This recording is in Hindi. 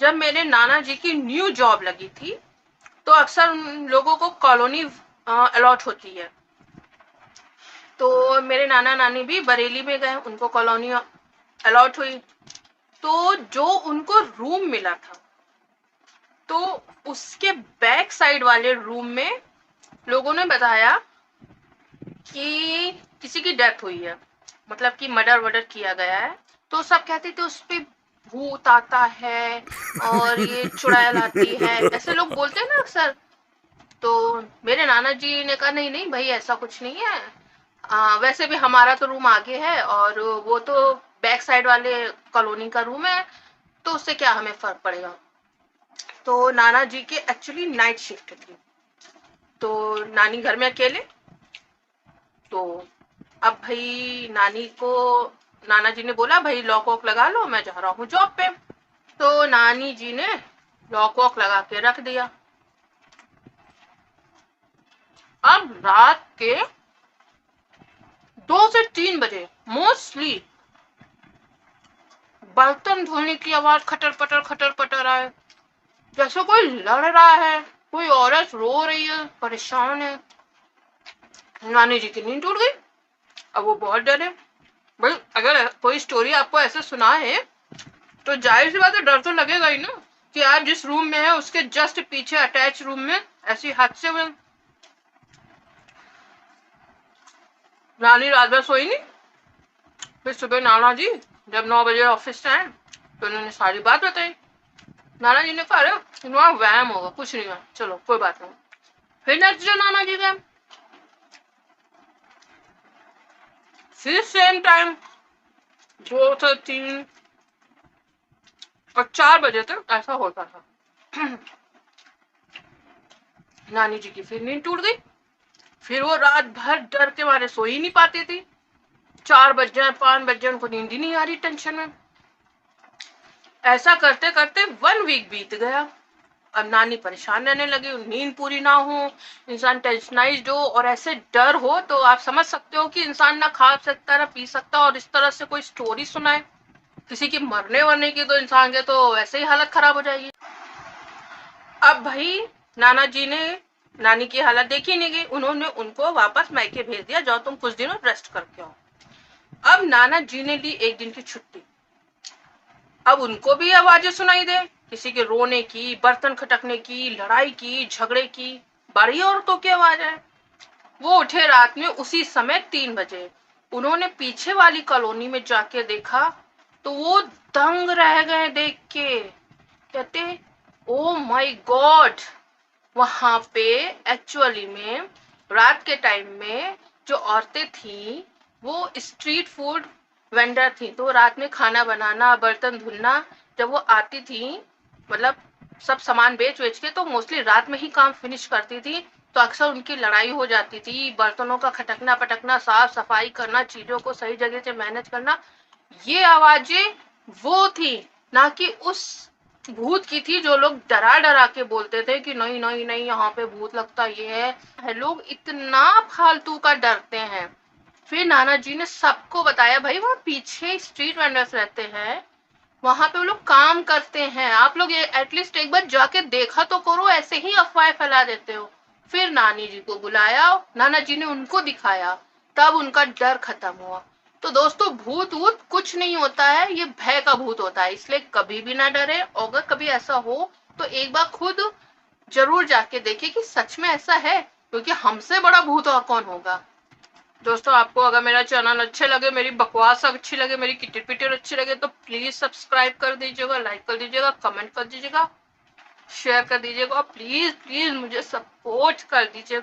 जब मेरे नाना जी की न्यू जॉब लगी थी तो अक्सर उन लोगों को कॉलोनी अलॉट होती है। तो मेरे नाना नानी भी बरेली में गए, उनको कॉलोनी अलॉट हुई। तो जो उनको रूम मिला था तो उसके बैक साइड वाले रूम में लोगों ने बताया कि किसी की डेथ हुई है, मतलब कि मर्डर किया गया है। तो सब कहते थे उस पे भूत आता है और ये चुड़ैल आती है, ऐसे लोग बोलते हैं ना अक्सर। तो मेरे नाना जी ने कहा नहीं नहीं भाई, ऐसा कुछ नहीं है। वैसे भी हमारा तो रूम आगे है और वो तो बैक साइड वाले कॉलोनी का रूम है, तो उससे क्या हमें फर्क पड़ेगा। तो नाना जी की एक्चुअली नाइट शिफ्ट थी, तो नानी घर में अकेले। तो अब भाई नाना जी ने बोला भाई लॉक वॉक लगा लो, मैं जा रहा हूँ जॉब पे। तो नानी जी ने लॉक वॉक लगा के रख दिया। अब रात के 2 से 3 बजे मोस्टली बर्तन धोने की आवाज खटर पटर आए, जैसे कोई लड़ रहा है, कोई औरत रो रही है, परेशान है। नानी जी की नींद टूट गई। अब वो बहुत डरे। भाई अगर कोई स्टोरी आपको ऐसे सुना है तो जाहिर सी बात है डर तो लगेगा ही ना, कि आप जिस रूम में है उसके जस्ट पीछे अटैच रूम में ऐसी हादसे हुए। नानी रात भर सोई नहीं। फिर सुबह नाना जी जब 9 बजे ऑफिस से आए तो उन्होंने सारी बात बताई। नाना जी ने कहा अरे वहां वहम होगा, कुछ नहीं है, चलो कोई बात नहीं। फिर नेक्स्ट डे नाना जी गए, फिर सेम टाइम 2 से 3 और 4 बजे तक ऐसा होता था। नानी जी की फिर नींद टूट गई। फिर वो रात भर डर के मारे सो ही नहीं पाती थी। 4 बज जाए 5 बज जाए उनको नींद ही नहीं आ रही, टेंशन में। ऐसा करते करते 1 वीक बीत गया। अब नानी परेशान रहने लगी, नींद पूरी ना हो, इंसान टेंशनाइज्ड हो और ऐसे डर हो, तो आप समझ सकते हो कि इंसान ना खा सकता ना पी सकता। और इस तरह से कोई स्टोरी सुनाए किसी की मरने वरने की, तो इंसान के तो वैसे ही हालत खराब हो जाएगी। अब भाई नाना जी ने नानी की हालत देखी नहीं गई, उन्होंने उनको वापस मायके भेज दिया, जाओ तुम कुछ दिनों रेस्ट करके आओ। अब नाना जी ने ली एक दिन की छुट्टी। अब उनको भी आवाजें सुनाई दे, किसी के रोने की, बर्तन खटकने की, लड़ाई की, झगड़े की, बड़ी औरतों की आवाज है। वो उठे रात में उसी समय 3 बजे। उन्होंने पीछे वाली कॉलोनी में जाके देखा तो वो दंग रह गए देख के। कहते ओ माय गॉड, वहां पे एक्चुअली में रात के टाइम में जो औरतें थी वो स्ट्रीट फूड वेंडर थी। तो रात में खाना बनाना, बर्तन धुलना, जब वो आती थी, मतलब सब सामान बेच बेच के, तो मोस्टली रात में ही काम फिनिश करती थी। तो अक्सर उनकी लड़ाई हो जाती थी, बर्तनों का खटकना पटकना, साफ सफाई करना, चीजों को सही जगह से मैनेज करना। ये आवाजें वो थी, ना कि उस भूत की थी जो लोग डरा डरा के बोलते थे कि नहीं नहीं नहीं यहाँ पे भूत लगता ये है। लोग इतना फालतू का डरते हैं। फिर नाना जी ने सबको बताया भाई वहाँ पीछे स्ट्रीट वेंडर्स रहते हैं, वहां पे वो लोग काम करते हैं, आप लोग एटलीस्ट एक बार जाके देखा तो करो, ऐसे ही अफवाह फैला देते हो। फिर नानी जी को बुलाया, नाना जी ने उनको दिखाया, तब उनका डर खत्म हुआ। तो दोस्तों भूत वूत कुछ नहीं होता है, ये भय का भूत होता है, इसलिए कभी भी ना डरे। अगर कभी ऐसा हो तो एक बार खुद जरूर जाके देखे कि सच में ऐसा है, क्योंकि हमसे बड़ा भूत और कौन होगा। दोस्तों आपको अगर मेरा चैनल अच्छे लगे, मेरी बकवास अच्छी लगे, मेरी किटिर पिटिर अच्छी लगे, तो प्लीज सब्सक्राइब कर दीजिएगा, लाइक कर दीजिएगा, कमेंट कर दीजिएगा, शेयर कर दीजिएगा और प्लीज प्लीज मुझे सपोर्ट कर दीजिएगा।